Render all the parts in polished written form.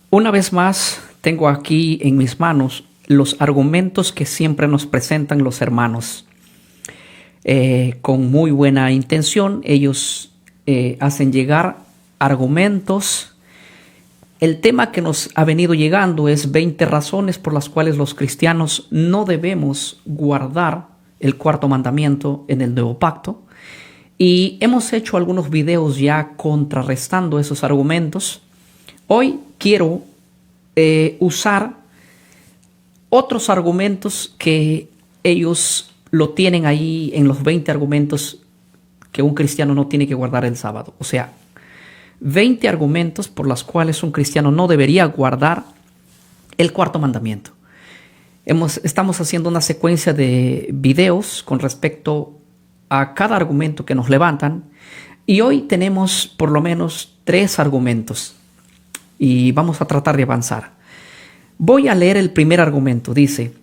Una vez más, tengo aquí en mis manos los argumentos que siempre nos presentan los hermanos. Con muy buena intención, ellos hacen llegar argumentos. El tema que nos ha venido llegando es 20 razones por las cuales los cristianos no debemos guardar el cuarto mandamiento en el nuevo pacto. Y hemos hecho algunos videos ya contrarrestando esos argumentos. Hoy quiero usar otros argumentos que ellos lo tienen ahí en los 20 argumentos que un cristiano no tiene que guardar el sábado. O sea, 20 argumentos por los cuales un cristiano no debería guardar el cuarto mandamiento. Estamos haciendo una secuencia de videos con respecto a cada argumento que nos levantan y hoy tenemos por lo menos 3 argumentos y vamos a tratar de avanzar. Voy a leer el primer argumento. Dice: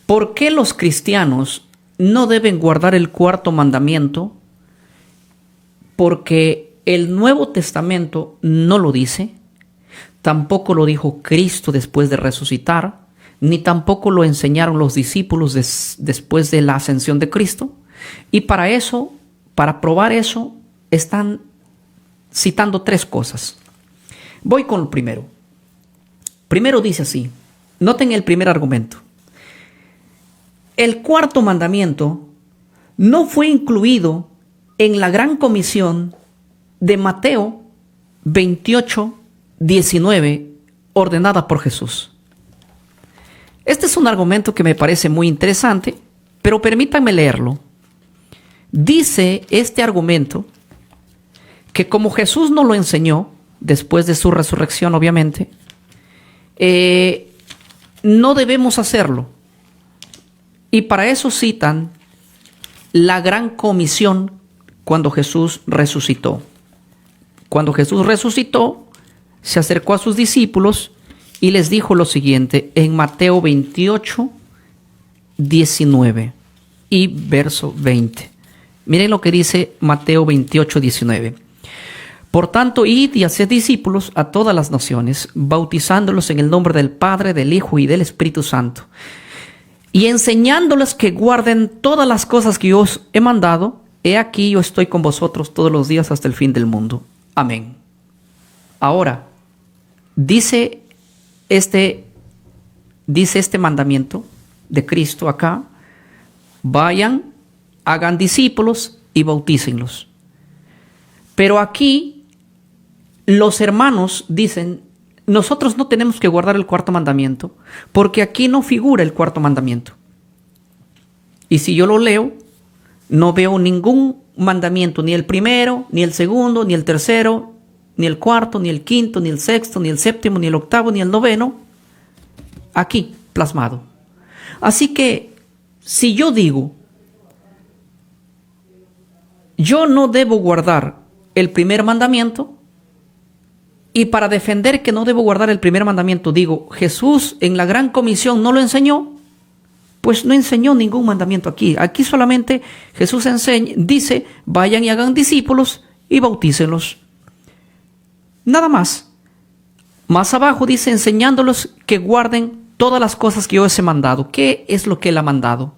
¿por qué los cristianos no deben guardar el cuarto mandamiento? Porque el Nuevo Testamento no lo dice, tampoco lo dijo Cristo después de resucitar, ni tampoco lo enseñaron los discípulos después de la ascensión de Cristo. Y para probar eso, están citando 3 cosas. Voy con el primero. Primero dice así, noten el primer argumento. El cuarto mandamiento no fue incluido en la gran comisión de Mateo 28, 19, ordenada por Jesús. Este es un argumento que me parece muy interesante, pero permítanme leerlo. Dice este argumento que como Jesús no lo enseñó, después de su resurrección obviamente, no debemos hacerlo. Y para eso citan la gran comisión cuando Jesús resucitó. Cuando Jesús resucitó, se acercó a sus discípulos y les dijo lo siguiente en Mateo 28, 19 y verso 20. Miren lo que dice Mateo 28, 19. Por tanto, id y haced discípulos a todas las naciones, bautizándolos en el nombre del Padre, del Hijo y del Espíritu Santo, y enseñándoles que guarden todas las cosas que yo os he mandado. He aquí yo estoy con vosotros todos los días hasta el fin del mundo. Amén. Ahora, dice este mandamiento de Cristo acá: vayan, hagan discípulos y bautícenlos. Pero aquí los hermanos dicen: nosotros no tenemos que guardar el cuarto mandamiento porque aquí no figura el cuarto mandamiento. Y si yo lo leo, no veo ningún mandamiento, ni el primero, ni el segundo, ni el tercero, ni el cuarto, ni el quinto, ni el sexto, ni el séptimo, ni el octavo, ni el noveno, aquí plasmado. Así que si yo digo, yo no debo guardar el primer mandamiento, y para defender que no debo guardar el primer mandamiento digo, Jesús en la gran comisión no lo enseñó, pues no enseñó ningún mandamiento aquí. Aquí solamente Jesús dice, vayan y hagan discípulos y bautícenlos. Nada más. Más abajo dice, enseñándolos que guarden todas las cosas que yo les he mandado. ¿Qué es lo que él ha mandado?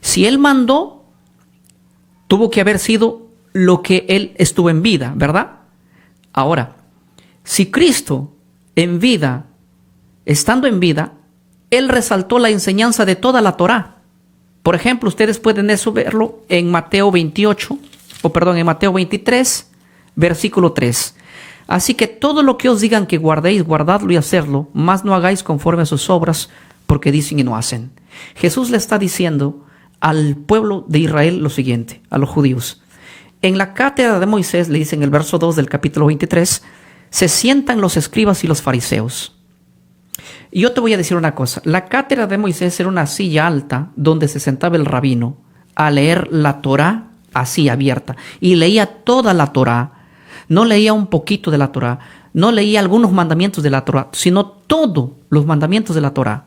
Si él mandó, tuvo que haber sido lo que él estuvo en vida, ¿verdad? Ahora, si Cristo en vida, estando en vida, él resaltó la enseñanza de toda la Torá. Por ejemplo, ustedes pueden eso verlo en Mateo 23, versículo 3. Así que todo lo que os digan que guardéis, guardadlo y hacedlo, mas no hagáis conforme a sus obras, porque dicen y no hacen. Jesús le está diciendo al pueblo de Israel lo siguiente, a los judíos. En la cátedra de Moisés, le dice en el verso 2 del capítulo 23, se sientan los escribas y los fariseos. Y yo te voy a decir una cosa. La cátedra de Moisés era una silla alta donde se sentaba el rabino a leer la Torá así abierta. Y leía toda la Torá. No leía un poquito de la Torá. No leía algunos mandamientos de la Torá, sino todos los mandamientos de la Torá.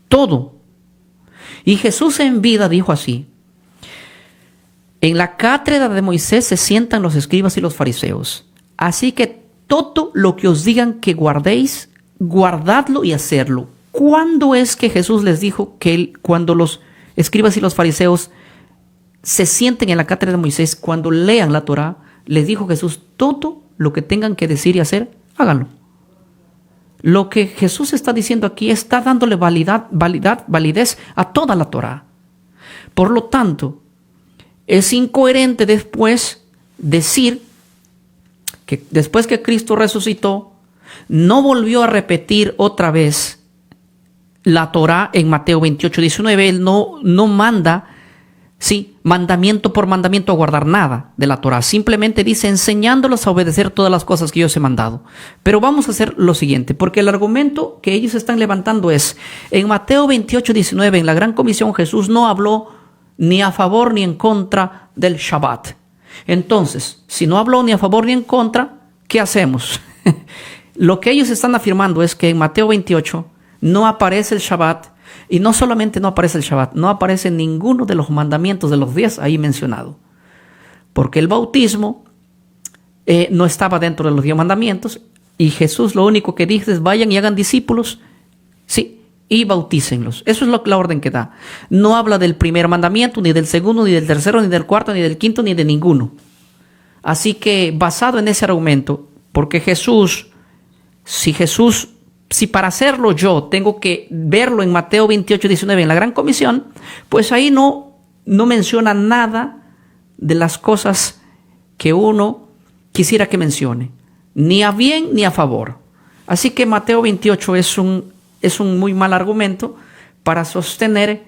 Todo. Y Jesús en vida dijo así: en la cátedra de Moisés se sientan los escribas y los fariseos. Así que todo lo que os digan que guardéis, guardadlo y hacerlo. ¿Cuándo es que Jesús les dijo que cuando los escribas y los fariseos se sienten en la cátedra de Moisés, cuando lean la Torá, les dijo Jesús, todo lo que tengan que decir y hacer, háganlo? Lo que Jesús está diciendo aquí está dándole validez a toda la Torá. Por lo tanto, es incoherente después decir que después que Cristo resucitó, no volvió a repetir otra vez la Torá en Mateo 28:19. Él no manda, mandamiento por mandamiento a guardar nada de la Torá. Simplemente dice enseñándolos a obedecer todas las cosas que yo os he mandado. Pero vamos a hacer lo siguiente, porque el argumento que ellos están levantando es, en Mateo 28:19, en la Gran Comisión, Jesús no habló ni a favor ni en contra del Shabbat. Entonces, si no habló ni a favor ni en contra, ¿qué hacemos? Lo que ellos están afirmando es que en Mateo 28 no aparece el Shabbat, y no solamente no aparece el Shabbat, no aparece ninguno de los mandamientos de los 10 ahí mencionado, porque el bautismo no estaba dentro de los 10 mandamientos, y Jesús lo único que dice es vayan y hagan discípulos, y bautícenlos. Eso es la orden que da. No habla del primer mandamiento, ni del segundo, ni del tercero, ni del cuarto, ni del quinto, ni de ninguno. Así que basado en ese argumento, porque si para hacerlo yo tengo que verlo en Mateo 28:19 en la Gran Comisión, pues ahí no menciona nada de las cosas que uno quisiera que mencione, ni a bien ni a favor. Así que Mateo 28 es un muy mal argumento para sostener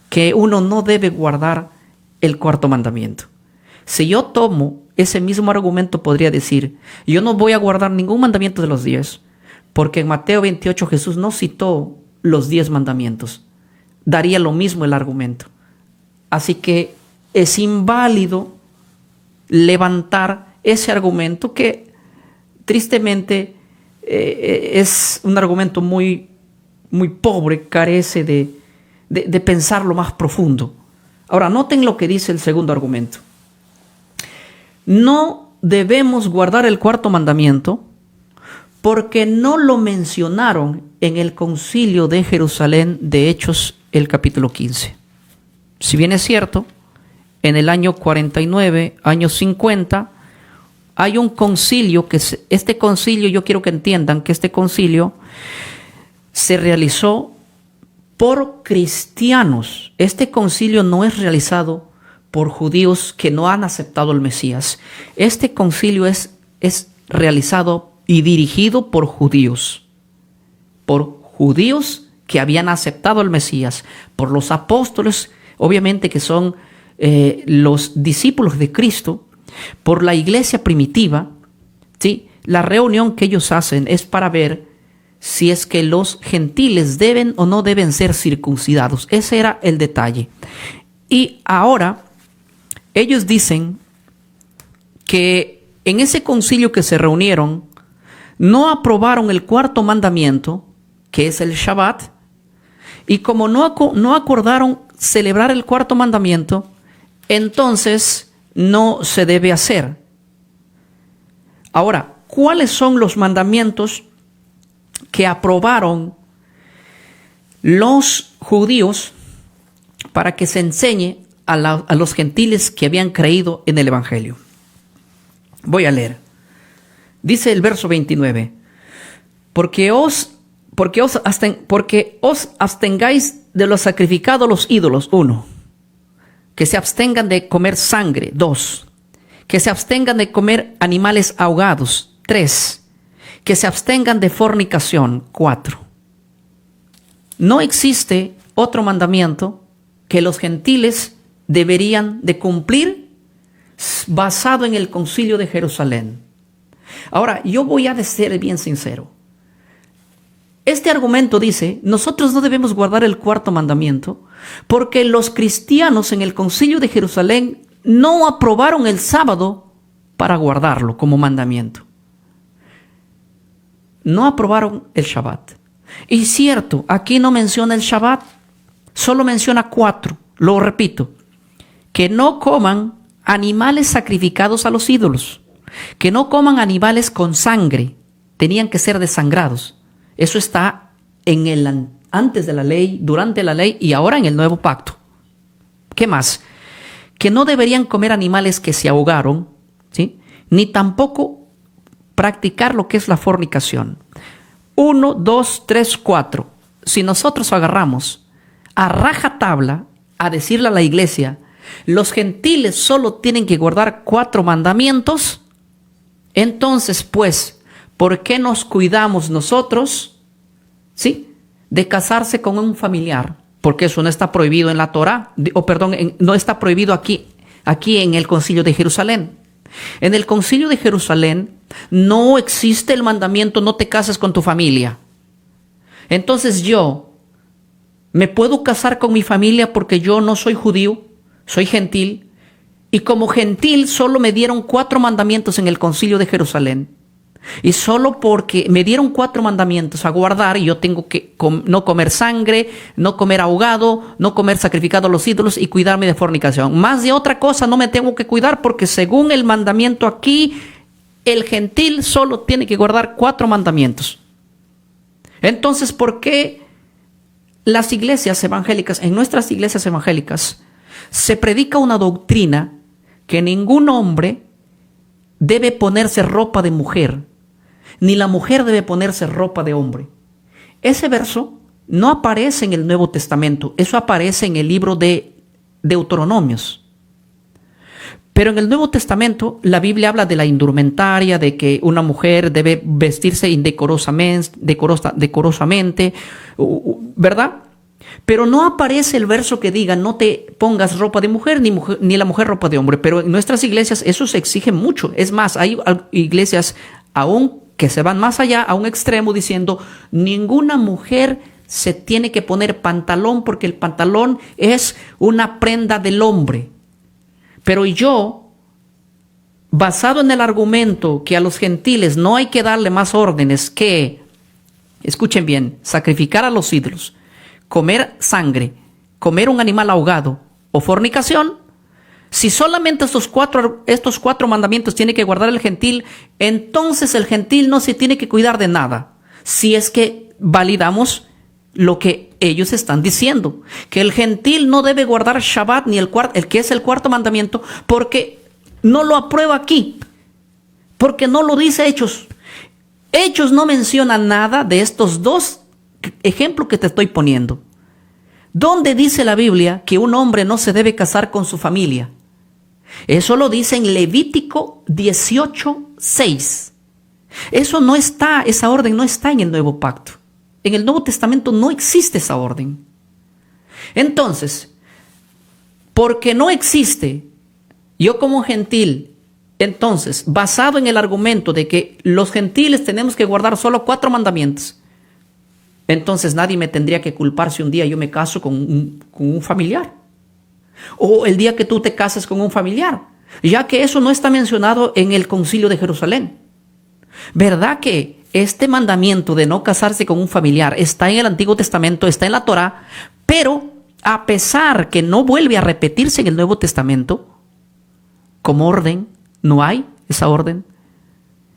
que uno no debe guardar el cuarto mandamiento. Si yo tomo ese mismo argumento, podría decir, yo no voy a guardar ningún mandamiento de los 10, porque en Mateo 28 Jesús no citó los 10 mandamientos. Daría lo mismo el argumento. Así que es inválido levantar ese argumento que tristemente es un argumento muy pobre, carece de pensar lo más profundo. Ahora, noten lo que dice el segundo argumento. No debemos guardar el cuarto mandamiento porque no lo mencionaron en el concilio de Jerusalén de Hechos, el capítulo 15. Si bien es cierto, en el año 49, año 50, hay un concilio este concilio, yo quiero que entiendan que este concilio se realizó por cristianos. Este concilio no es realizado por judíos que no han aceptado al Mesías. Este concilio es realizado y dirigido por judíos que habían aceptado al Mesías, por los apóstoles, obviamente que son los discípulos de Cristo, por la iglesia primitiva. La reunión que ellos hacen es para ver si es que los gentiles deben o no deben ser circuncidados. Ese era el detalle. Y ahora ellos dicen que en ese concilio que se reunieron no aprobaron el cuarto mandamiento, que es el Shabbat, y como no acordaron celebrar el cuarto mandamiento, entonces no se debe hacer. Ahora, ¿cuáles son los mandamientos que aprobaron los judíos para que se enseñe a los gentiles que habían creído en el Evangelio? Voy a leer. Dice el verso 29, porque os abstengáis de lo sacrificado a los ídolos. 1, que se abstengan de comer sangre. 2, que se abstengan de comer animales ahogados. 3, que se abstengan de fornicación. 4. No existe otro mandamiento que los gentiles deberían de cumplir basado en el concilio de Jerusalén. Ahora, yo voy a ser bien sincero. Este argumento dice, nosotros no debemos guardar el cuarto mandamiento porque los cristianos en el concilio de Jerusalén no aprobaron el sábado para guardarlo como mandamiento. No aprobaron el Shabbat. Y cierto, aquí no menciona el Shabbat, solo menciona 4. Lo repito, que no coman animales sacrificados a los ídolos, que no coman animales con sangre, tenían que ser desangrados. Eso está antes de la ley, durante la ley y ahora en el nuevo pacto. ¿Qué más? Que no deberían comer animales que se ahogaron, ¿sí? Ni tampoco practicar lo que es la fornicación. 1, 2, 3, 4. Si nosotros agarramos a rajatabla a decirle a la iglesia, los gentiles solo tienen que guardar 4 mandamientos, entonces pues, ¿por qué nos cuidamos nosotros, sí, de casarse con un familiar? Porque eso no está prohibido en la Torá, no está prohibido aquí en el Concilio de Jerusalén. En el Concilio de Jerusalén no existe el mandamiento no te cases con tu familia. Entonces yo me puedo casar con mi familia porque yo no soy judío, soy gentil, y como gentil solo me dieron 4 mandamientos en el Concilio de Jerusalén. Y solo porque me dieron 4 mandamientos a guardar, y yo tengo que no comer sangre, no comer ahogado, no comer sacrificado a los ídolos y cuidarme de fornicación. Más de otra cosa no me tengo que cuidar, porque según el mandamiento aquí, el gentil solo tiene que guardar 4 mandamientos. Entonces, ¿por qué las iglesias evangélicas, en nuestras iglesias evangélicas, se predica una doctrina que ningún hombre debe ponerse ropa de mujer, ni la mujer debe ponerse ropa de hombre? Ese verso no aparece en el Nuevo Testamento, eso aparece en el libro de Deuteronomios. Pero en el Nuevo Testamento la Biblia habla de la indumentaria, de que una mujer debe vestirse decorosamente, ¿verdad? Pero no aparece el verso que diga no te pongas ropa de mujer, ni la mujer ropa de hombre. Pero en nuestras iglesias eso se exige mucho. Es más, hay iglesias aún que se van más allá, a un extremo, diciendo ninguna mujer se tiene que poner pantalón porque el pantalón es una prenda del hombre. Pero yo, basado en el argumento que a los gentiles no hay que darle más órdenes que, escuchen bien, sacrificar a los ídolos, comer sangre, comer un animal ahogado o fornicación, si solamente estos cuatro mandamientos tiene que guardar el gentil, entonces el gentil no se tiene que cuidar de nada. Si es que validamos lo que ellos están diciendo, que el gentil no debe guardar Shabbat ni el que es el 4º mandamiento, porque no lo aprueba aquí, porque no lo dice Hechos. Hechos no menciona nada de estos 2 ejemplos que te estoy poniendo. ¿Dónde dice la Biblia que un hombre no se debe casar con su familia? Eso lo dice en Levítico 18:6. Eso no está, esa orden no está en el Nuevo Pacto. En el Nuevo Testamento no existe esa orden. Entonces, porque no existe, yo como gentil, entonces, basado en el argumento de que los gentiles tenemos que guardar solo 4 mandamientos, entonces nadie me tendría que culpar si un día yo me caso con un familiar. O el día que tú te cases con un familiar, ya que eso no está mencionado en el Concilio de Jerusalén. ¿Verdad que este mandamiento de no casarse con un familiar está en el Antiguo Testamento, está en la Torá, pero a pesar que no vuelve a repetirse en el Nuevo Testamento, como orden, no hay esa orden?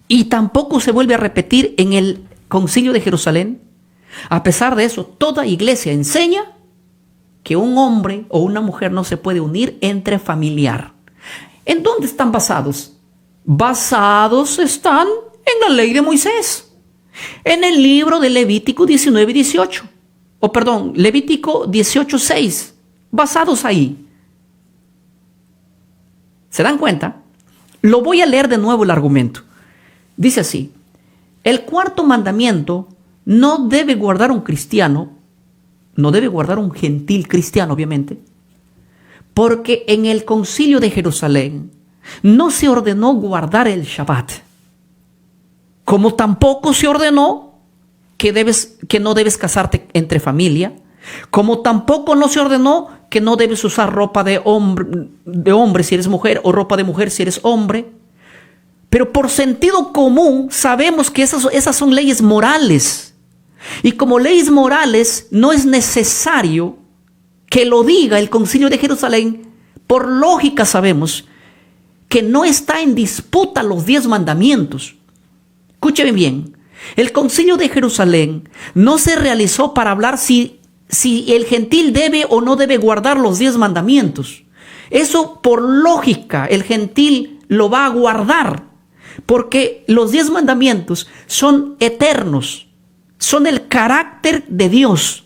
Y tampoco se vuelve a repetir en el Concilio de Jerusalén. A pesar de eso, toda iglesia enseña que un hombre o una mujer no se puede unir entre familiar. ¿En dónde están basados? Basados están en la ley de Moisés, en el libro de Levítico 19:18, Levítico 18:6, basados ahí. ¿Se dan cuenta? Lo voy a leer de nuevo el argumento. Dice así: el 4º mandamiento no debe guardar un cristiano, no debe guardar un gentil cristiano, obviamente, porque en el Concilio de Jerusalén no se ordenó guardar el Shabbat, como tampoco se ordenó que no debes casarte entre familia, como tampoco no se ordenó que no debes usar ropa de hombre si eres mujer, o ropa de mujer si eres hombre. Pero por sentido común sabemos que esas son leyes morales. Y como leyes morales no es necesario que lo diga el Concilio de Jerusalén, por lógica sabemos que no está en disputa los 10 mandamientos. Escúcheme bien, El concilio de Jerusalén no se realizó para hablar si el gentil debe o no debe guardar los 10 mandamientos. Eso por lógica el gentil lo va a guardar, porque los 10 mandamientos son eternos, son el carácter de Dios.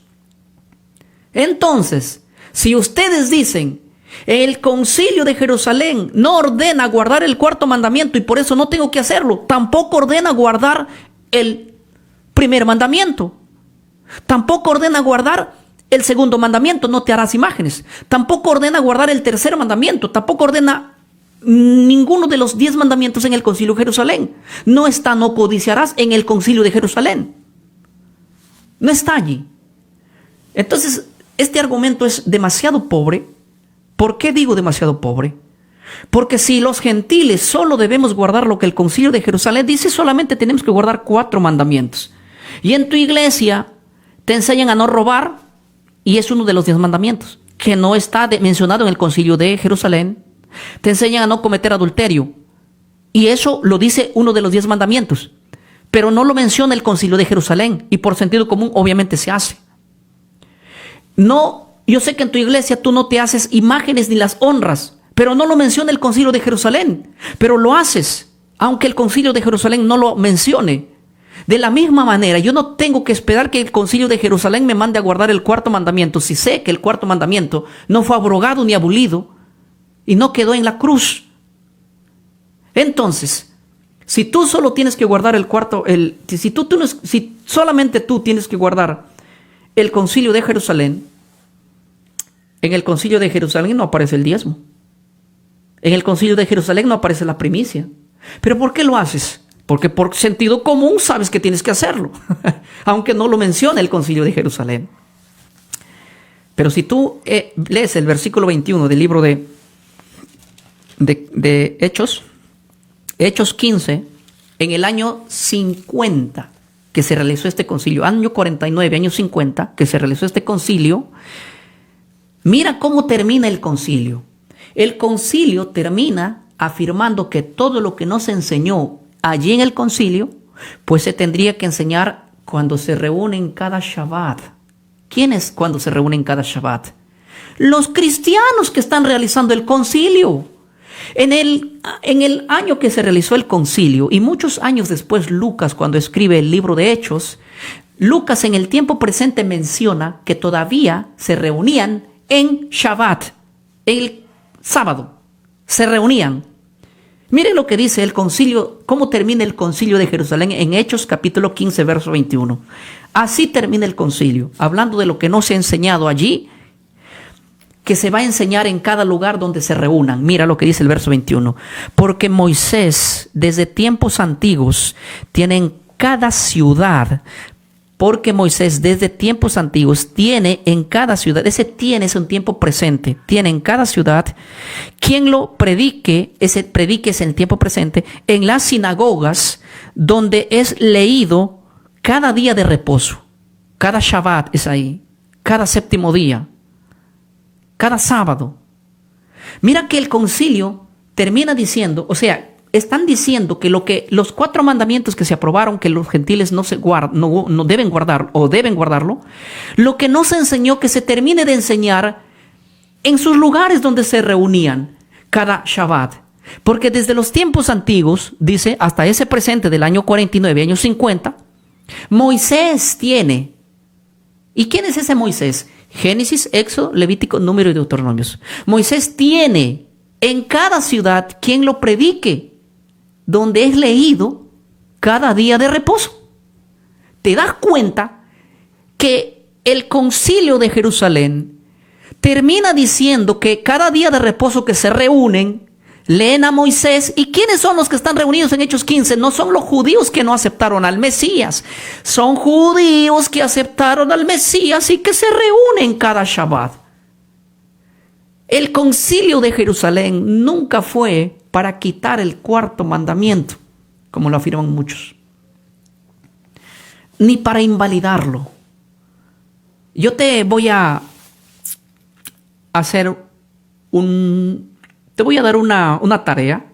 Entonces, si ustedes dicen, el concilio de Jerusalén no ordena guardar el 4º mandamiento y por eso no tengo que hacerlo, tampoco ordena guardar el 1er mandamiento, tampoco ordena guardar el 2º mandamiento, no te harás imágenes, tampoco ordena guardar el 3er mandamiento, tampoco ordena ninguno de los 10 mandamientos en el concilio de Jerusalén. No está, no codiciarás en el concilio de Jerusalén, no está allí. Entonces, este argumento es demasiado pobre. ¿Por qué digo demasiado pobre? Porque si los gentiles solo debemos guardar lo que el concilio de Jerusalén dice, solamente tenemos que guardar 4 mandamientos. Y en tu iglesia te enseñan a no robar, y es uno de los 10 mandamientos, que no está mencionado en el concilio de Jerusalén. Te enseñan a no cometer adulterio, y eso lo dice uno de los 10 mandamientos, pero no lo menciona el concilio de Jerusalén, y por sentido común obviamente se hace. No, yo sé que en tu iglesia tú no te haces imágenes ni las honras, pero no lo menciona el concilio de Jerusalén, pero lo haces, aunque el concilio de Jerusalén no lo mencione. De la misma manera, yo no tengo que esperar que el concilio de Jerusalén me mande a guardar el 4º mandamiento, si sé que el 4º mandamiento no fue abrogado ni abolido y no quedó en la cruz. Entonces, si tú solo tienes que guardar si solamente tú tienes que guardar el concilio de Jerusalén, en el concilio de Jerusalén no aparece el diezmo. En el concilio de Jerusalén no aparece la primicia. ¿Pero por qué lo haces? Porque por sentido común sabes que tienes que hacerlo, aunque no lo menciona el concilio de Jerusalén. Pero si tú lees el versículo 21 del libro de Hechos, Hechos 15, en el año 50 que se realizó este concilio, año 49, año 50, que se realizó este concilio, mira cómo termina el concilio. El concilio termina afirmando que todo lo que no se enseñó allí en el concilio, pues se tendría que enseñar cuando se reúnen cada Shabbat. ¿Quién es cuando se reúnen cada Shabbat? Los cristianos que están realizando el concilio. En el año que se realizó el concilio, y muchos años después Lucas, cuando escribe el libro de Hechos, Lucas en el tiempo presente menciona que todavía se reunían en Shabbat, el sábado, se reunían. Mire lo que dice el concilio, cómo termina el concilio de Jerusalén en Hechos capítulo 15, verso 21. Así termina el concilio, hablando de lo que no se ha enseñado allí, que se va a enseñar en cada lugar donde se reúnan. Mira lo que dice el verso 21. Porque Moisés, desde tiempos antiguos, tiene en cada ciudad, porque Moisés desde tiempos antiguos tiene en cada ciudad, ese tiene es un tiempo presente, tiene en cada ciudad, quien lo predique es en tiempo presente, en las sinagogas, donde es leído cada día de reposo, cada Shabbat es ahí, cada séptimo día, cada sábado. Mira que el concilio termina diciendo, o sea, están diciendo que los 4 mandamientos que se aprobaron, que los gentiles no deben guardar o deben guardarlo, lo que no se enseñó, que se termine de enseñar en sus lugares donde se reunían cada Shabbat. Porque desde los tiempos antiguos, dice, hasta ese presente del año 49, año 50, Moisés tiene. ¿Y quién es ese Moisés? Génesis, Éxodo, Levítico, Número y Deuteronomios. Moisés tiene en cada ciudad quien lo predique, donde es leído cada día de reposo. Te das cuenta que el concilio de Jerusalén termina diciendo que cada día de reposo que se reúnen, leen a Moisés. ¿Y quiénes son los que están reunidos en Hechos 15? No son los judíos que no aceptaron al Mesías. Son judíos que aceptaron al Mesías y que se reúnen cada Shabbat. El concilio de Jerusalén nunca fue para quitar el 4º mandamiento, como lo afirman muchos, ni para invalidarlo. Yo te voy a hacer te voy a dar una tarea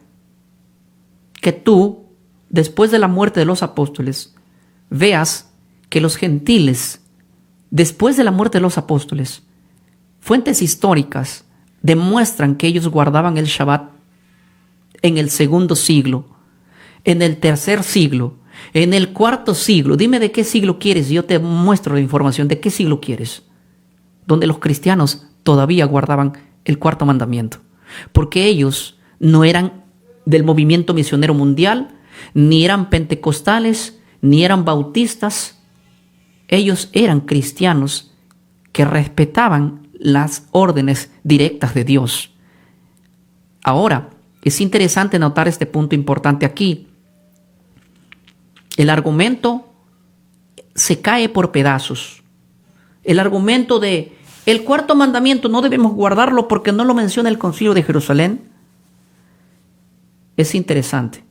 que tú, después de la muerte de los apóstoles, veas que los gentiles, después de la muerte de los apóstoles, fuentes históricas demuestran que ellos guardaban el Shabbat en el 2º siglo, en el 3er siglo, en el 4º siglo. Dime de qué siglo quieres y yo te muestro la información de qué siglo quieres, donde los cristianos todavía guardaban el 4º mandamiento, porque ellos no eran del movimiento misionero mundial, ni eran pentecostales, ni eran bautistas. Ellos eran cristianos que respetaban las órdenes directas de Dios. Ahora, es interesante notar este punto importante aquí. El argumento se cae por pedazos. El argumento de el 4º mandamiento no debemos guardarlo porque no lo menciona el Concilio de Jerusalén es interesante.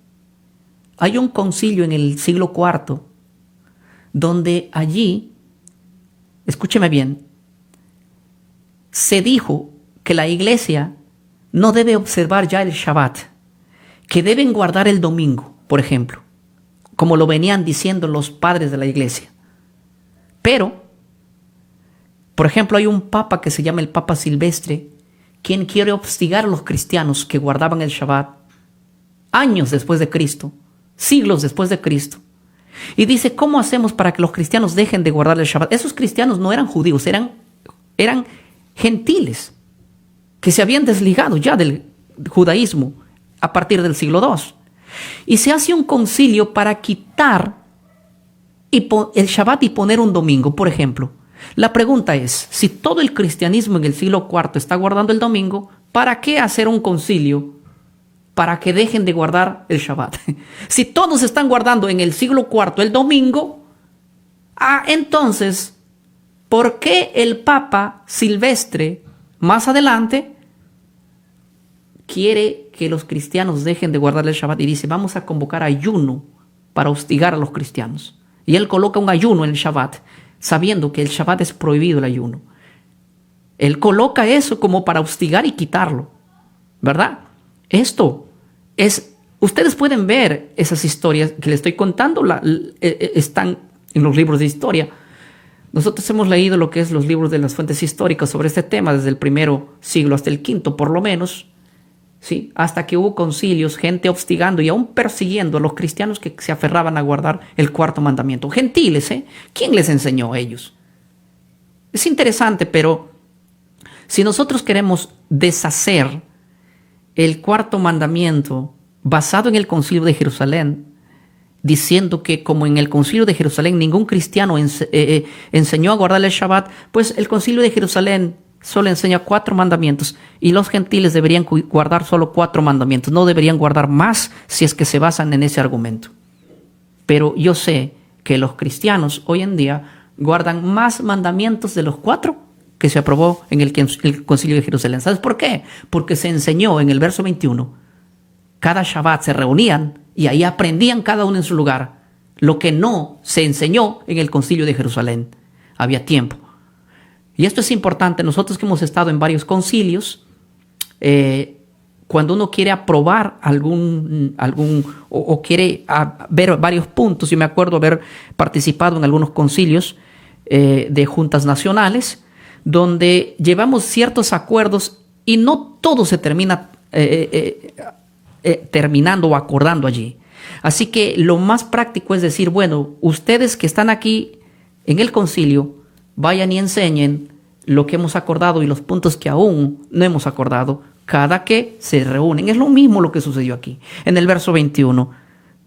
Hay un concilio en el siglo IV donde allí, escúcheme bien, se dijo que la iglesia no debe observar ya el Shabbat, que deben guardar el domingo, por ejemplo, como lo venían diciendo los padres de la iglesia. Pero, por ejemplo, hay un papa que se llama el Papa Silvestre, quien quiere hostigar a los cristianos que guardaban el Shabbat años después de Cristo, siglos después de Cristo. Y dice, ¿cómo hacemos para que los cristianos dejen de guardar el Shabbat? Esos cristianos no eran judíos, eran gentiles que se habían desligado ya del judaísmo a partir del siglo II. Y se hace un concilio para quitar el Shabbat y poner un domingo, por ejemplo. La pregunta es, si todo el cristianismo en el siglo IV está guardando el domingo, ¿para qué hacer un concilio para que dejen de guardar el Shabbat? Si todos están guardando en el siglo IV el domingo, entonces, ¿por qué el Papa Silvestre más adelante quiere que los cristianos dejen de guardar el Shabbat y dice, vamos a convocar ayuno para hostigar a los cristianos? Y él coloca un ayuno en el Shabbat, sabiendo que el Shabbat es prohibido el ayuno. Él coloca eso como para hostigar y quitarlo, ¿verdad? Esto es, ustedes pueden ver esas historias que les estoy contando, están en los libros de historia. Nosotros hemos leído lo que es los libros de las fuentes históricas sobre este tema desde el 1er siglo hasta el 5º, por lo menos, ¿sí? Hasta que hubo concilios, gente hostigando y aún persiguiendo a los cristianos que se aferraban a guardar el 4º mandamiento. Gentiles, ¿eh? ¿Quién les enseñó a ellos? Es interesante, pero si nosotros queremos deshacer el 4º mandamiento basado en el Concilio de Jerusalén, diciendo que como en el Concilio de Jerusalén ningún cristiano enseñó a guardar el Shabbat, pues el Concilio de Jerusalén solo enseña 4 mandamientos y los gentiles deberían guardar solo 4 mandamientos, no deberían guardar más si es que se basan en ese argumento. Pero yo sé que los cristianos hoy en día guardan más mandamientos de los 4 que se aprobó en el Concilio de Jerusalén. ¿Sabes por qué? Porque se enseñó en el verso 21. Cada Shabbat se reunían y ahí aprendían cada uno en su lugar. Lo que no se enseñó en el Concilio de Jerusalén. Había tiempo. Y esto es importante. Nosotros que hemos estado en varios concilios, cuando uno quiere aprobar algún o quiere ver varios puntos, yo me acuerdo haber participado en algunos concilios de juntas nacionales, donde llevamos ciertos acuerdos y no todo se termina terminando o acordando allí. Así que lo más práctico es decir, bueno, ustedes que están aquí en el concilio, vayan y enseñen lo que hemos acordado y los puntos que aún no hemos acordado cada que se reúnen. Es lo mismo lo que sucedió aquí. En el verso 21,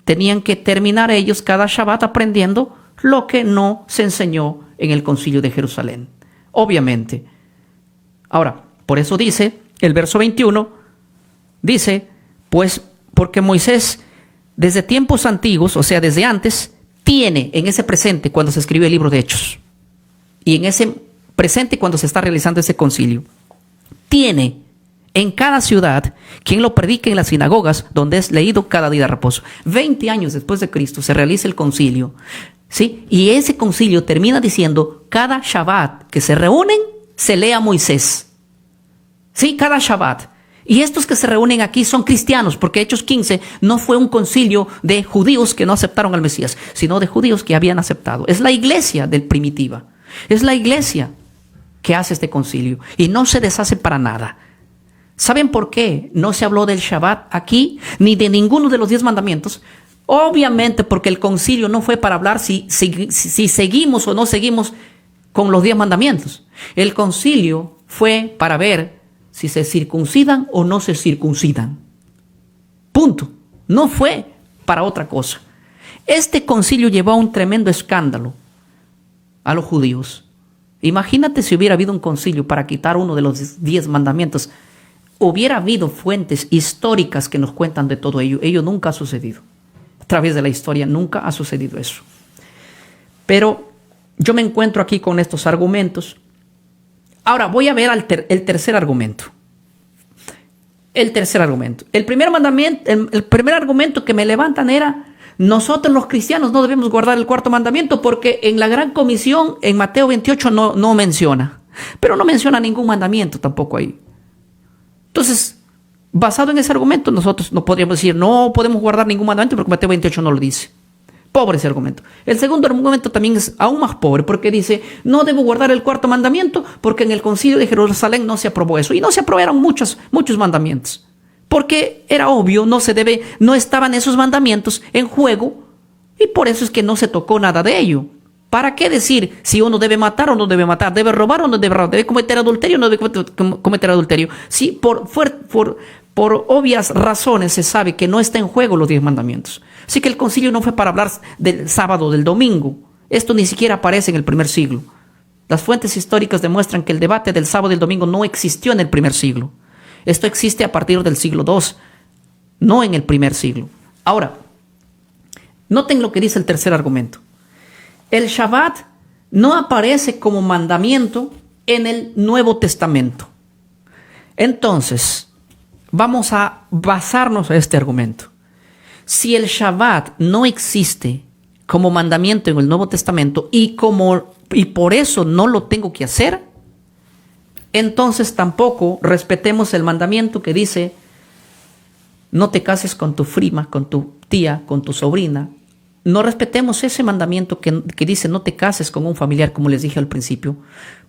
tenían que terminar ellos cada Shabbat aprendiendo lo que no se enseñó en el Concilio de Jerusalén. Obviamente. Ahora, por eso dice, el verso 21, dice, pues porque Moisés desde tiempos antiguos, o sea, desde antes, tiene en ese presente cuando se escribió el libro de Hechos y en ese presente cuando se está realizando ese concilio, tiene en cada ciudad quien lo predique en las sinagogas donde es leído cada día de reposo. 20 años después de Cristo se realiza el concilio, ¿sí? Y ese concilio termina diciendo, cada Shabbat que se reúnen, se lee a Moisés. Sí, cada Shabbat. Y estos que se reúnen aquí son cristianos, porque Hechos 15 no fue un concilio de judíos que no aceptaron al Mesías, sino de judíos que habían aceptado. Es la iglesia del primitiva. Es la iglesia que hace este concilio y no se deshace para nada. ¿Saben por qué no se habló del Shabbat aquí ni de ninguno de los 10 mandamientos? Obviamente porque el concilio no fue para hablar si seguimos o no seguimos con los 10 mandamientos. El concilio fue para ver si se circuncidan o no se circuncidan. Punto. No fue para otra cosa. Este concilio llevó a un tremendo escándalo a los judíos. Imagínate si hubiera habido un concilio para quitar uno de los 10 mandamientos. Hubiera habido fuentes históricas que nos cuentan de todo ello. Ello nunca ha sucedido. A través de la historia nunca ha sucedido eso. Pero yo me encuentro aquí con estos argumentos. Ahora voy a ver el tercer argumento. El tercer argumento. El primer argumento que me levantan era: nosotros los cristianos no debemos guardar el cuarto mandamiento porque en la gran comisión, en Mateo 28, no menciona. Pero no menciona ningún mandamiento tampoco ahí. Entonces, basado en ese argumento, nosotros no podríamos decir no podemos guardar ningún mandamiento porque Mateo 28 no lo dice. Pobre ese argumento. El segundo argumento también es aún más pobre porque dice: no debo guardar el cuarto mandamiento porque en el concilio de Jerusalén no se aprobó eso. Y no se aprobaron muchos mandamientos. Porque era obvio, no estaban esos mandamientos en juego y por eso es que no se tocó nada de ello. ¿Para qué decir si uno debe matar o no debe matar? ¿Debe robar o no debe robar? ¿Debe cometer adulterio o no debe cometer adulterio? Sí, por obvias razones se sabe que no está en juego los 10 mandamientos. Así que el concilio no fue para hablar del sábado, del domingo. Esto ni siquiera aparece en el primer siglo. Las fuentes históricas demuestran que el debate del sábado y el domingo no existió en el primer siglo. Esto existe a partir del siglo II, no en el primer siglo. Ahora, noten lo que dice el tercer argumento. El Shabbat no aparece como mandamiento en el Nuevo Testamento. Entonces, vamos a basarnos en este argumento. Si el Shabbat no existe como mandamiento en el Nuevo Testamento y por eso no lo tengo que hacer, entonces tampoco respetemos el mandamiento que dice: no te cases con tu prima, con tu tía, con tu sobrina. No respetemos ese mandamiento que dice: no te cases con un familiar, como les dije al principio,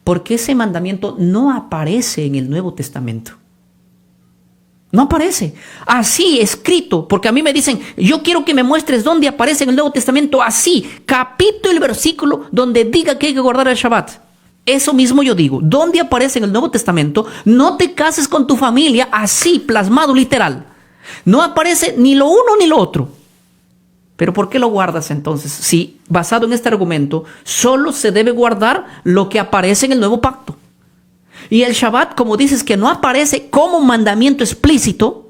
porque ese mandamiento no aparece en el Nuevo Testamento. No aparece así escrito, porque a mí me dicen: yo quiero que me muestres dónde aparece en el Nuevo Testamento así, capítulo y versículo donde diga que hay que guardar el Shabbat. Eso mismo yo digo: ¿dónde aparece en el Nuevo Testamento no te cases con tu familia? Así, plasmado literal. No aparece ni lo uno ni lo otro. ¿Pero por qué lo guardas entonces? Si, basado en este argumento, solo se debe guardar lo que aparece en el Nuevo Pacto. Y el Shabbat, como dices que no aparece como mandamiento explícito,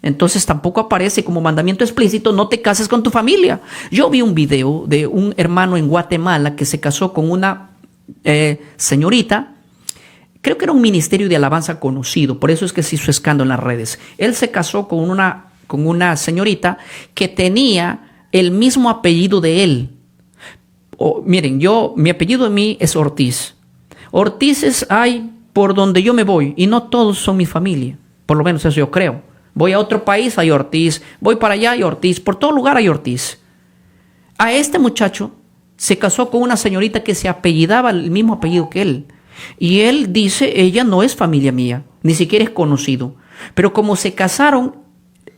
entonces tampoco aparece como mandamiento explícito: no te cases con tu familia. Yo vi un video de un hermano en Guatemala que se casó con una señorita. Creo que era un ministerio de alabanza conocido, por eso es que se hizo escándalo en las redes. Él se casó con una señorita que tenía el mismo apellido de él. Miren, mi apellido de mí es Ortiz. Ortices hay por donde yo me voy y no todos son mi familia. Por lo menos eso yo creo. Voy a otro país, hay Ortiz. Voy para allá, hay Ortiz. Por todo lugar hay Ortiz. A este muchacho se casó con una señorita que se apellidaba el mismo apellido que él. Y él dice: ella no es familia mía, ni siquiera es conocido. Pero como se casaron,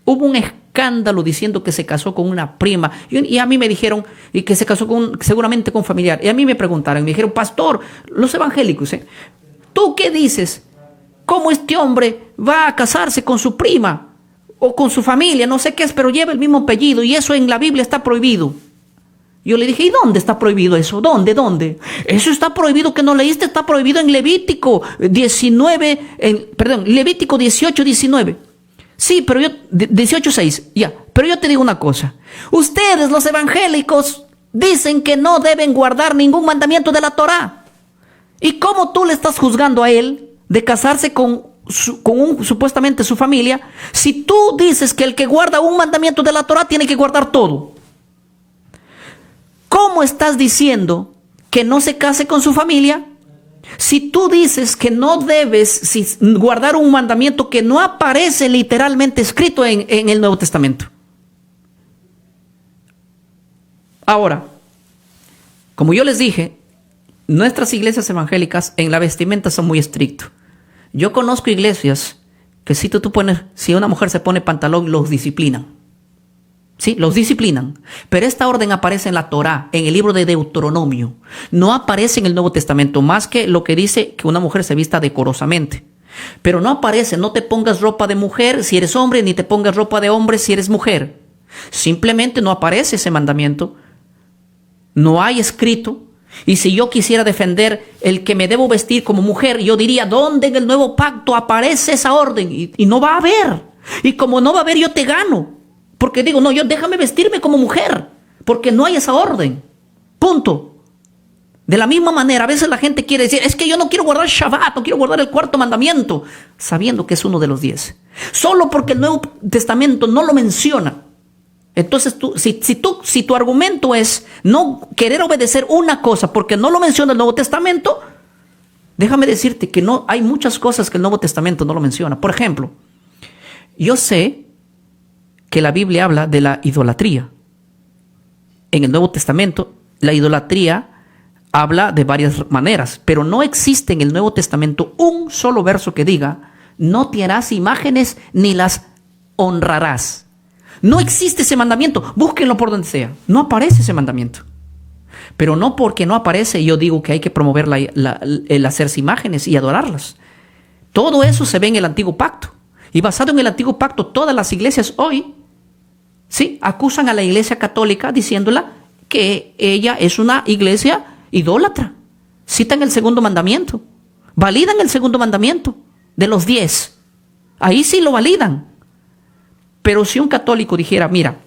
hubo un escándalo diciendo que se casó con una prima. Y a mí me dijeron, y que se casó seguramente con familiar. Y a mí me preguntaron, me dijeron: pastor, los evangélicos, ¿tú qué dices? ¿Cómo este hombre va a casarse con su prima o con su familia? No sé qué es, pero lleva el mismo apellido y eso en la Biblia está prohibido. Yo le dije: ¿y dónde está prohibido eso? ¿Dónde? Eso está prohibido, que no leíste, está prohibido en Levítico 18, 19. Sí, pero 18:6, ya. Pero yo te digo una cosa. Ustedes, los evangélicos, dicen que no deben guardar ningún mandamiento de la Torá. ¿Y cómo tú le estás juzgando a él de casarse con supuestamente su familia, si tú dices que el que guarda un mandamiento de la Torá tiene que guardar todo? ¿Cómo estás diciendo que no se case con su familia Si tú dices que no debes guardar un mandamiento que no aparece literalmente escrito en el Nuevo Testamento. Ahora, como yo les dije, nuestras iglesias evangélicas en la vestimenta son muy estrictos. Yo conozco iglesias que si una mujer se pone pantalón, los disciplinan. Sí, los disciplinan. Pero esta orden aparece en la Torá, en el libro de Deuteronomio. No aparece en el Nuevo Testamento, más que lo que dice que una mujer se vista decorosamente. Pero no aparece, no te pongas ropa de mujer si eres hombre, ni te pongas ropa de hombre si eres mujer. Simplemente no aparece ese mandamiento. No hay escrito. Y si yo quisiera defender el que me debo vestir como mujer, yo diría, ¿dónde en el Nuevo Pacto aparece esa orden? Y no va a haber. Y como no va a haber, yo te gano. Porque digo, no, déjame vestirme como mujer, porque no hay esa orden. Punto. De la misma manera, a veces la gente quiere decir, es que yo no quiero guardar Shabbat, no quiero guardar el cuarto mandamiento, sabiendo que es uno de los 10. Solo porque el Nuevo Testamento no lo menciona. Entonces, si tu argumento es no querer obedecer una cosa porque no lo menciona el Nuevo Testamento, déjame decirte que no hay muchas cosas que el Nuevo Testamento no lo menciona. Por ejemplo, yo sé que la Biblia habla de la idolatría. En el Nuevo Testamento, la idolatría habla de varias maneras, pero no existe en el Nuevo Testamento un solo verso que diga, no te harás imágenes ni las honrarás. No existe ese mandamiento, búsquenlo por donde sea. No aparece ese mandamiento. Pero no porque no aparece, yo digo que hay que promover el hacerse imágenes y adorarlas. Todo eso se ve en el Antiguo Pacto. Y basado en el Antiguo Pacto, todas las iglesias hoy, sí, acusan a la Iglesia Católica diciéndola que ella es una iglesia idólatra. Citan el segundo mandamiento. Validan el segundo mandamiento de los 10. Ahí sí lo validan. Pero si un católico dijera, mira,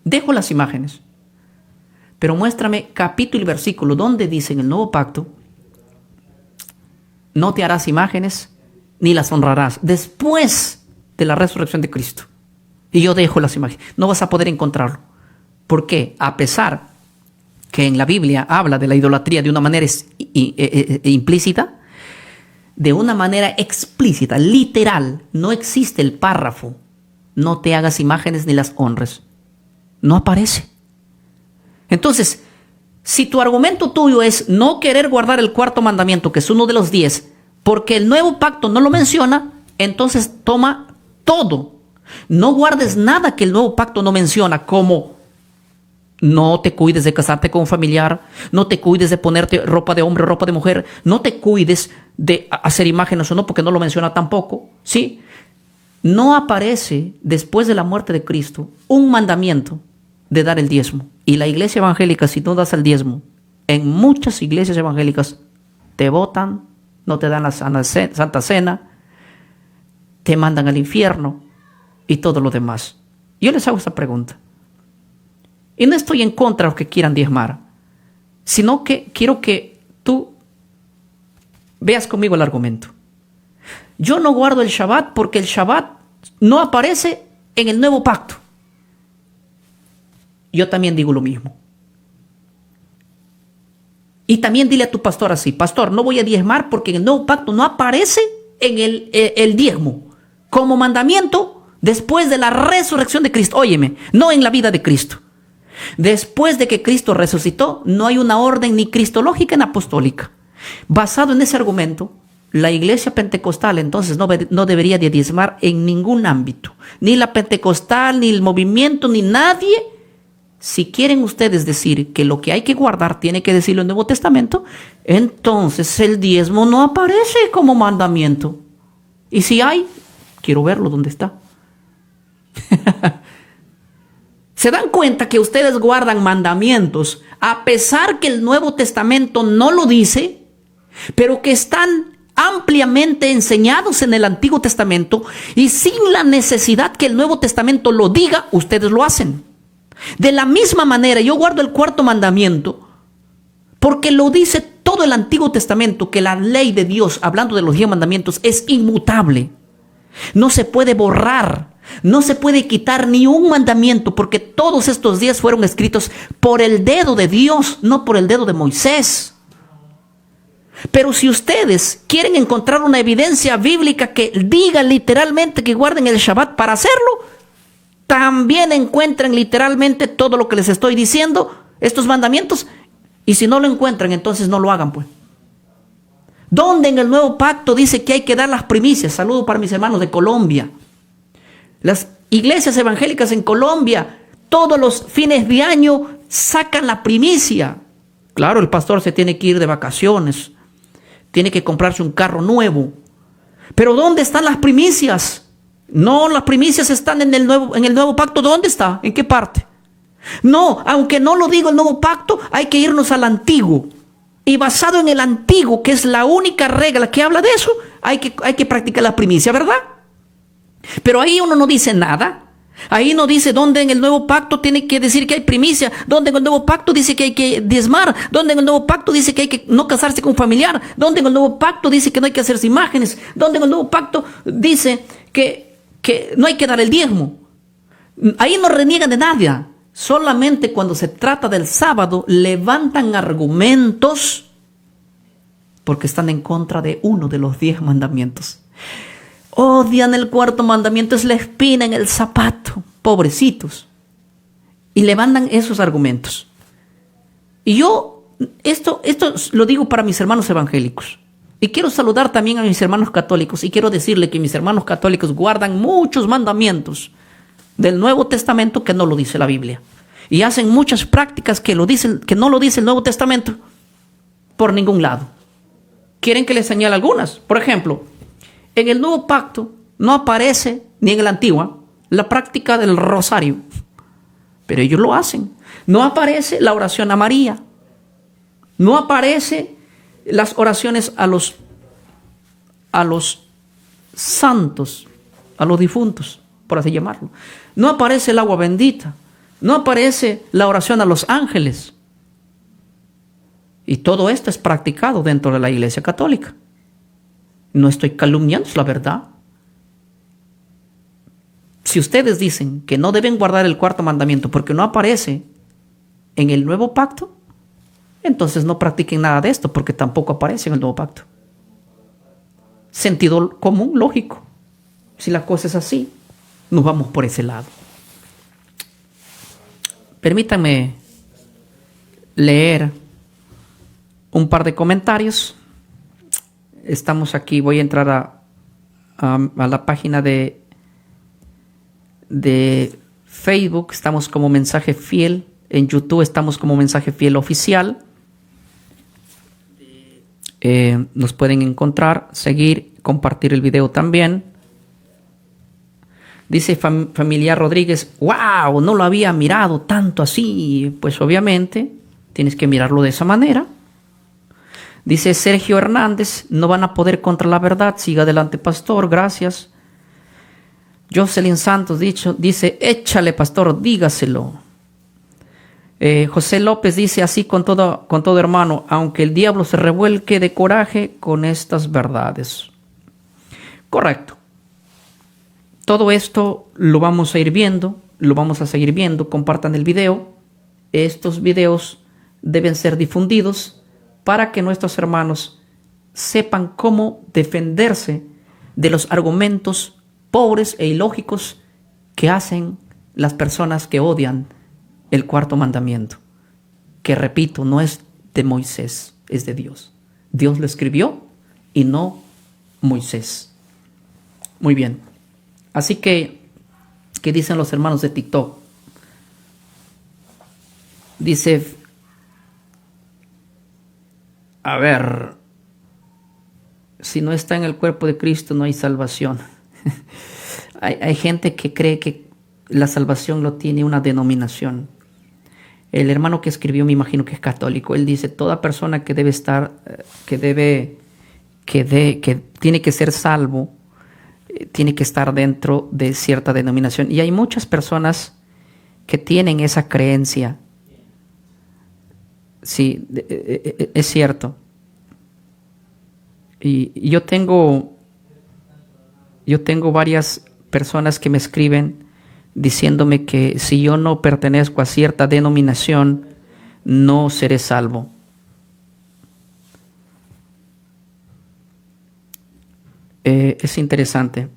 dejo las imágenes, pero muéstrame capítulo y versículo donde dice en el Nuevo Pacto, no te harás imágenes ni las honrarás después de la resurrección de Cristo. Y yo dejo las imágenes. No vas a poder encontrarlo. ¿Por qué? A pesar que en la Biblia habla de la idolatría de una manera implícita, de una manera explícita, literal, no existe el párrafo, no te hagas imágenes ni las honres. No aparece. Entonces, si tu argumento tuyo es no querer guardar el cuarto mandamiento, que es uno de los 10, porque el Nuevo Pacto no lo menciona, entonces toma todo. No guardes nada que el Nuevo Pacto no menciona, como no te cuides de casarte con un familiar, no te cuides de ponerte ropa de hombre o ropa de mujer, no te cuides de hacer imágenes o no, porque no lo menciona tampoco, ¿sí? No aparece después de la muerte de Cristo un mandamiento de dar el diezmo. Y la iglesia evangélica, si no das el diezmo, en muchas iglesias evangélicas te botan, no te dan la Santa Cena, te mandan al infierno y todo lo demás. Yo les hago esta pregunta. Y no estoy en contra de los que quieran diezmar, sino que quiero que tú veas conmigo el argumento. Yo no guardo el Shabbat porque el Shabbat no aparece en el Nuevo Pacto. Yo también digo lo mismo. Y también dile a tu pastor así, pastor, no voy a diezmar porque en el Nuevo Pacto no aparece en el diezmo como mandamiento después de la resurrección de Cristo. Óyeme, no en la vida de Cristo. Después de que Cristo resucitó, no hay una orden ni cristológica ni apostólica. Basado en ese argumento, la iglesia pentecostal entonces no debería de diezmar en ningún ámbito. Ni la pentecostal, ni el movimiento, ni nadie. Si quieren ustedes decir que lo que hay que guardar tiene que decirlo en el Nuevo Testamento, entonces el diezmo no aparece como mandamiento. Y si hay, quiero verlo, ¿dónde está? ¿Se dan cuenta que ustedes guardan mandamientos a pesar que el Nuevo Testamento no lo dice, pero que están ampliamente enseñados en el Antiguo Testamento y sin la necesidad que el Nuevo Testamento lo diga, ustedes lo hacen? De la misma manera, yo guardo el cuarto mandamiento porque lo dice todo el Antiguo Testamento, que la ley de Dios, hablando de los 10 mandamientos, es inmutable. No se puede borrar, no se puede quitar ni un mandamiento, porque todos estos 10 fueron escritos por el dedo de Dios, no por el dedo de Moisés. Pero si ustedes quieren encontrar una evidencia bíblica que diga literalmente que guarden el Shabbat para hacerlo, también encuentren literalmente todo lo que les estoy diciendo, estos mandamientos. Y si no lo encuentran, entonces no lo hagan, pues. ¿Dónde en el nuevo pacto dice que hay que dar las primicias? Saludo para mis hermanos de Colombia. Las iglesias evangélicas en Colombia, todos los fines de año sacan la primicia. Claro, el pastor se tiene que ir de vacaciones, tiene que comprarse un carro nuevo. Pero ¿dónde están las primicias? No, las primicias están en el nuevo pacto. ¿Dónde está? ¿En qué parte? No, aunque no lo diga el nuevo pacto, hay que irnos al antiguo. Y basado en el antiguo, que es la única regla que habla de eso, hay que practicar la primicia, ¿verdad? Pero ahí uno no dice nada. Ahí no dice dónde en el nuevo pacto tiene que decir que hay primicia, dónde en el nuevo pacto dice que hay que diezmar, dónde en el nuevo pacto dice que hay que no casarse con un familiar, dónde en el nuevo pacto dice que no hay que hacerse imágenes, dónde en el nuevo pacto dice que no hay que dar el diezmo. Ahí no reniegan de nada. Solamente cuando se trata del sábado levantan argumentos porque están en contra de uno de los 10 mandamientos. Odian el cuarto mandamiento, es la espina en el zapato, pobrecitos. Y levantan esos argumentos. Y yo, esto lo digo para mis hermanos evangélicos. Y quiero saludar también a mis hermanos católicos. Y quiero decirle que mis hermanos católicos guardan muchos mandamientos del Nuevo Testamento que no lo dice la Biblia. Y hacen muchas prácticas que no lo dice el Nuevo Testamento por ningún lado. ¿Quieren que les señale algunas? Por ejemplo, en el Nuevo Pacto no aparece, ni en el Antiguo, la práctica del rosario. Pero ellos lo hacen. No aparece la oración a María. No aparece las oraciones a los santos, a los difuntos, por así llamarlo. No aparece el agua bendita. No aparece la oración a los ángeles. Y todo esto es practicado dentro de la Iglesia Católica. No estoy calumniando, es la verdad. Si ustedes dicen que no deben guardar el cuarto mandamiento porque no aparece en el nuevo pacto, entonces no practiquen nada de esto porque tampoco aparece en el nuevo pacto. Sentido común, lógico. Si la cosa es así, nos vamos por ese lado. Permítanme leer un par de comentarios. Estamos aquí, voy a entrar a la página de Facebook, estamos como Mensaje Fiel. En YouTube estamos como Mensaje Fiel Oficial. Nos pueden encontrar, seguir, compartir el video también. Dice Familiar Rodríguez, wow, no lo había mirado tanto así. Pues obviamente tienes que mirarlo de esa manera. Dice Sergio Hernández, no van a poder contra la verdad. Siga adelante, pastor, gracias. Jocelyn Santos dice, échale, pastor, dígaselo. José López dice, así con todo hermano, aunque el diablo se revuelque de coraje con estas verdades. Correcto. Todo esto lo vamos a ir viendo, lo vamos a seguir viendo. Compartan el video. Estos videos deben ser difundidos para que nuestros hermanos sepan cómo defenderse de los argumentos pobres e ilógicos que hacen las personas que odian el cuarto mandamiento, que repito, no es de Moisés, es de Dios. Dios lo escribió y no Moisés. Muy bien. Así que, ¿qué dicen los hermanos de TikTok? Dice, a ver, si no está en el cuerpo de Cristo no hay salvación. hay gente que cree que la salvación lo tiene una denominación. El hermano que escribió, me imagino que es católico, él dice, toda persona que debe estar, que tiene que ser salvo, tiene que estar dentro de cierta denominación. Y hay muchas personas que tienen esa creencia. Sí, es cierto. Y yo tengo varias personas que me escriben diciéndome que si yo no pertenezco a cierta denominación, no seré salvo. es interesante.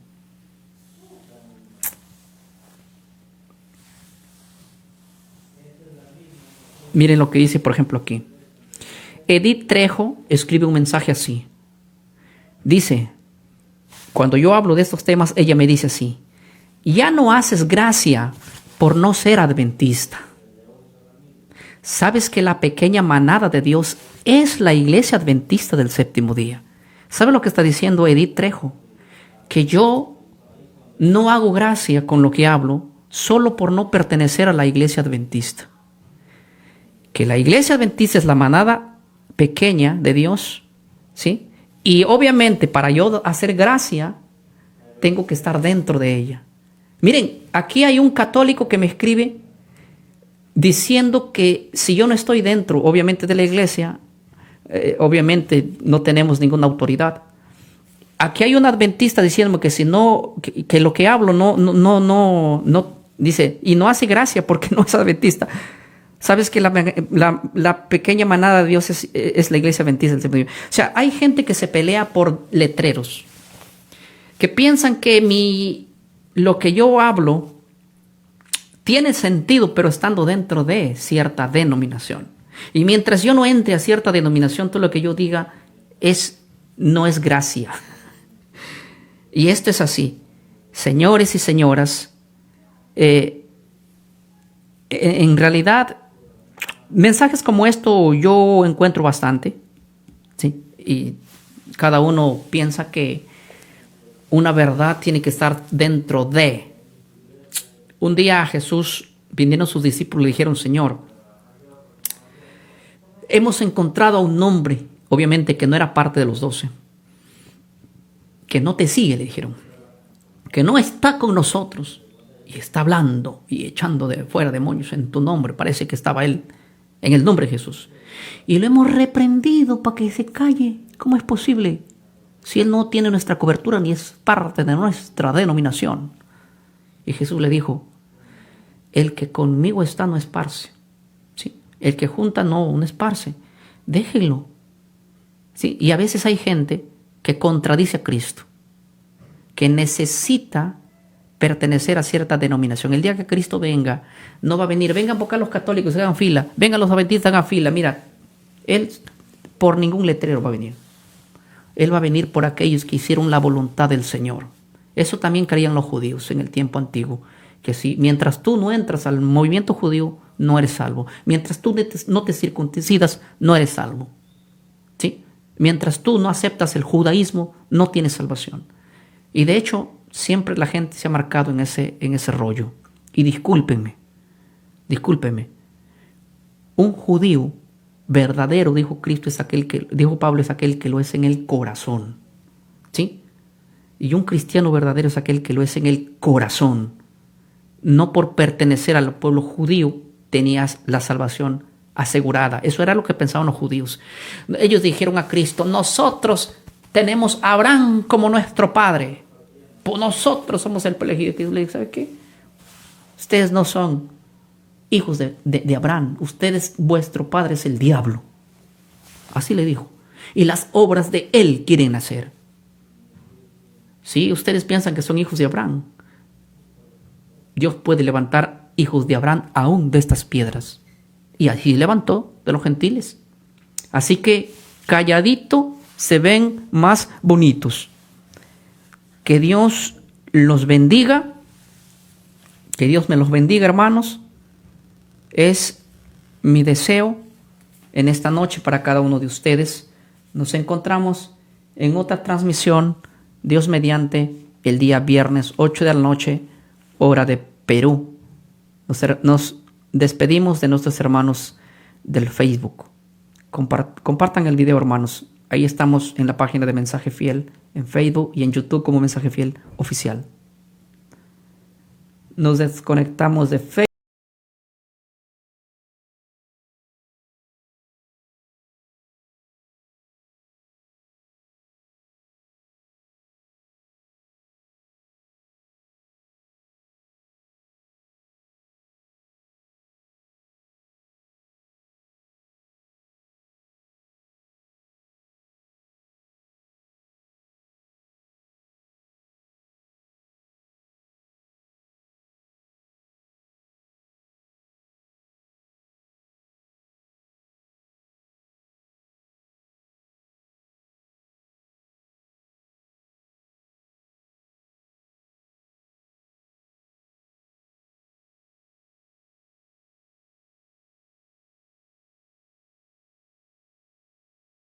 Miren lo que dice, por ejemplo, aquí. Edith Trejo escribe un mensaje así. Dice, cuando yo hablo de estos temas, ella me dice así: ya no haces gracia por no ser adventista. Sabes que la pequeña manada de Dios es la iglesia adventista del séptimo día. ¿Sabe lo que está diciendo Edith Trejo? Que yo no hago gracia con lo que hablo solo por no pertenecer a la iglesia adventista. Que la iglesia adventista es la manada pequeña de Dios, ¿sí? Y obviamente para yo hacer gracia, tengo que estar dentro de ella. Miren, aquí hay un católico que me escribe diciendo que si yo no estoy dentro, obviamente, de la iglesia, obviamente no tenemos ninguna autoridad. Aquí hay un adventista diciendo que si no, que lo que hablo no, dice, y no hace gracia porque no es adventista. Sabes que la pequeña manada de Dios es la iglesia adventista del séptimo día. O sea, hay gente que se pelea por letreros, que piensan que lo que yo hablo tiene sentido, pero estando dentro de cierta denominación. Y mientras yo no entre a cierta denominación, todo lo que yo diga no es gracia. Y esto es así. Señores y señoras, en realidad, mensajes como esto yo encuentro bastante, ¿sí? Y cada uno piensa que una verdad tiene que estar dentro de. Un día a Jesús, vinieron sus discípulos y le dijeron: Señor, hemos encontrado a un hombre, obviamente que no era parte de los 12, que no te sigue, le dijeron, que no está con nosotros y está hablando y echando de fuera demonios en tu nombre. Parece que estaba él en el nombre de Jesús. Y lo hemos reprendido para que se calle. ¿Cómo es posible? Si él no tiene nuestra cobertura ni es parte de nuestra denominación. Y Jesús le dijo: el que conmigo está no esparce, ¿sí? El que junta no esparce. Déjenlo, ¿sí? Y a veces hay gente que contradice a Cristo, que necesita pertenecer a cierta denominación. El día que Cristo venga, no va a venir: vengan por acá los católicos, hagan fila, vengan los adventistas, hagan fila. Mira, Él por ningún letrero va a venir. Él va a venir por aquellos que hicieron la voluntad del Señor. Eso también creían los judíos en el tiempo antiguo, que si mientras tú no entras al movimiento judío, no eres salvo. Mientras tú no te circuncidas, no eres salvo, ¿sí? Mientras tú no aceptas el judaísmo, no tienes salvación. Y de hecho, siempre la gente se ha marcado en ese rollo. Y discúlpenme, un judío verdadero, dijo Cristo, dijo Pablo, es aquel que lo es en el corazón, ¿sí? Y un cristiano verdadero es aquel que lo es en el corazón. No por pertenecer al pueblo judío tenías la salvación asegurada. Eso era lo que pensaban los judíos. Ellos dijeron a Cristo: nosotros tenemos a Abraham como nuestro padre. Pues nosotros somos el elegido. Y le dijo: ¿sabe qué? Ustedes no son hijos de Abraham. Ustedes, vuestro padre es el diablo. Así le dijo. Y las obras de él quieren hacer. Sí, ustedes piensan que son hijos de Abraham. Dios puede levantar hijos de Abraham aún de estas piedras. Y así levantó de los gentiles. Así que calladito se ven más bonitos. Que Dios los bendiga. Que Dios me los bendiga, hermanos. Es mi deseo en esta noche para cada uno de ustedes. Nos encontramos en otra transmisión, Dios mediante, el día viernes 8 de la noche, hora de Perú. Nos despedimos de nuestros hermanos del Facebook. Compartan el video, hermanos. Ahí estamos en la página de Mensaje Fiel, en Facebook y en YouTube como Mensaje Fiel Oficial. Nos desconectamos de Facebook.